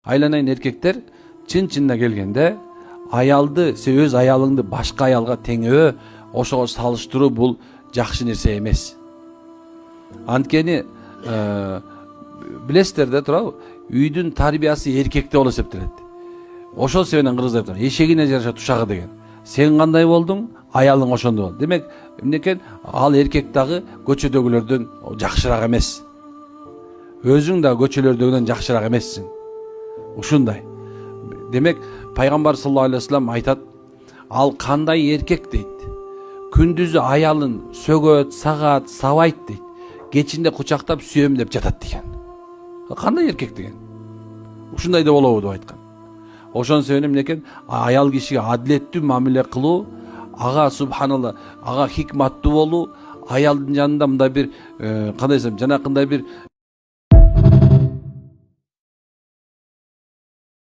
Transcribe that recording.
Айланайын эркектер чын-чынына келгенде аялды, сен өз аялыңды башка аялга теңөө, ошого салыштыруу бул жакшы нерсе эмес. Анткени билесиздер да туурабы, үйдүн тарбиясы эркекте болуп эсептелет. Ошол себептен кыргыздар айтат, эшегине жараша тушагы деген. Сен кандай болдуң, аялың ошондой болду. Демек, эмнекен ал эркек дагы көчөдөгүлөрдөн жакшыраак эмес. Өзүң да көчөлөрдөгүнөн жакшыраак эмессиң. Ушундай. Демек, пайгамбар саллаллаху алейхи вассалам айтат, ал кандай эркек дейт. Күндүзү аялын сөгөт, сагат, сабайт дейт. Кечинде кучактап сүйөм деп жатат деген. Кандай эркек деген? Ушундай да болобу деп айткан. Ошон себептен эмнекен аял кишиге адилеттүү мамиле кылуу, ага субханалла, ага хикматтуу болуу, аялдын жанында мындай бир кандай десем, жанакындай бир